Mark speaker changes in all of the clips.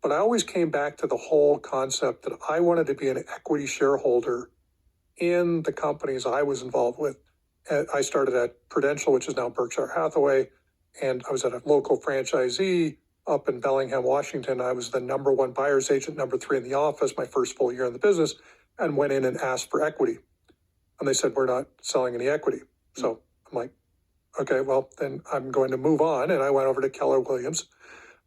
Speaker 1: But I always came back to the whole concept that I wanted to be an equity shareholder in the companies I was involved with. I started at Prudential, which is now Berkshire Hathaway, and I was at a local franchisee up in Bellingham, Washington. I was the number one buyer's agent, number 3 in the office, my first full year in the business, and went in and asked for equity. And they said, we're not selling any equity. So I'm like, okay, well, then I'm going to move on. And I went over to Keller Williams,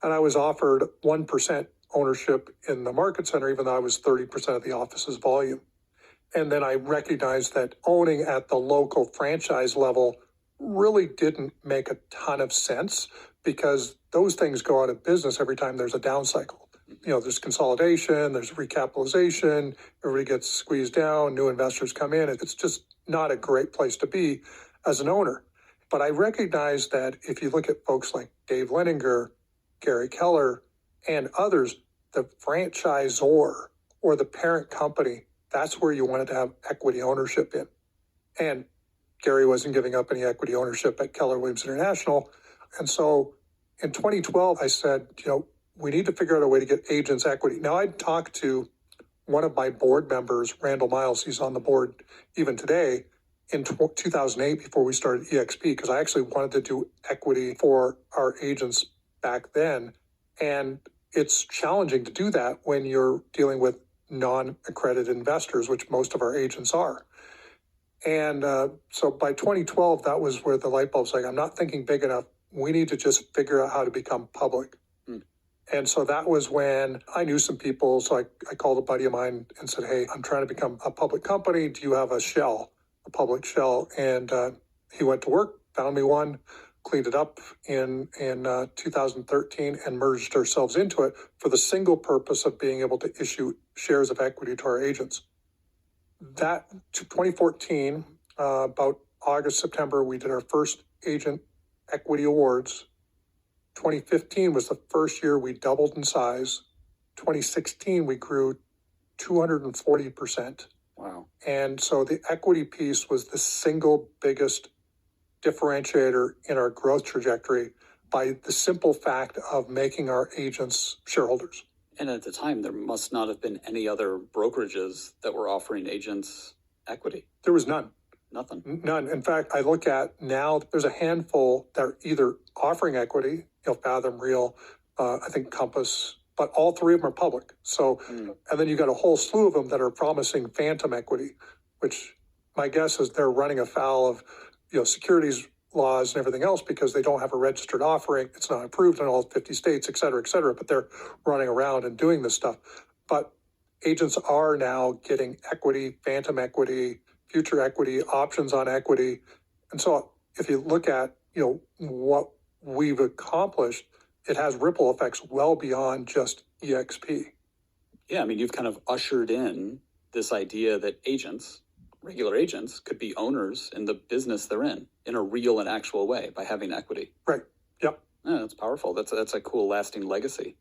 Speaker 1: and I was offered 1% ownership in the market center, even though I was 30% of the office's volume. And then I recognized that owning at the local franchise level really didn't make a ton of sense, because those things go out of business every time there's a down cycle. There's consolidation, there's recapitalization, everybody gets squeezed down, new investors come in. It's just not a great place to be as an owner. But I recognize that if you look at folks like Dave Leninger, Gary Keller, and others, the franchisor or the parent company, that's where you wanted to have equity ownership in. And Gary wasn't giving up any equity ownership at Keller Williams International. And so in 2012, I said, we need to figure out a way to get agents equity. Now, I'd talked to one of my board members, Randall Miles, he's on the board even today, in 2008 before we started eXp, because I actually wanted to do equity for our agents back then. And it's challenging to do that when you're dealing with non-accredited investors, which most of our agents are. And so by 2012, that was where the light bulb's like, I'm not thinking big enough. We need to just figure out how to become public. And so that was when I knew some people. So I called a buddy of mine and said, hey, I'm trying to become a public company. Do you have a public shell? And he went to work, found me one, cleaned it up in 2013 and merged ourselves into it for the single purpose of being able to issue shares of equity to our agents. That 2014, about August, September, we did our first agent equity awards. 2015 was the first year we doubled in size. 2016, we grew 240%.
Speaker 2: Wow.
Speaker 1: And so the equity piece was the single biggest differentiator in our growth trajectory by the simple fact of making our agents shareholders.
Speaker 2: And at the time, there must not have been any other brokerages that were offering agents equity.
Speaker 1: There was none.
Speaker 2: Nothing.
Speaker 1: None. In fact, I look at now, there's a handful that are either offering equity, Fathom, Real, I think Compass, but all 3 of them are public. So, and then you got a whole slew of them that are promising phantom equity, which my guess is they're running afoul of, securities laws and everything else, because they don't have a registered offering. It's not approved in all 50 states, et cetera, but they're running around and doing this stuff. But agents are now getting equity, phantom equity, future equity, options on equity. And so if you look at, what we've accomplished, it has ripple effects well beyond just eXp.
Speaker 2: Yeah, I mean, you've kind of ushered in this idea that agents, regular agents, could be owners in the business they're in a real and actual way by having equity.
Speaker 1: Right. Yep.
Speaker 2: Yeah, that's powerful. That's a cool lasting legacy.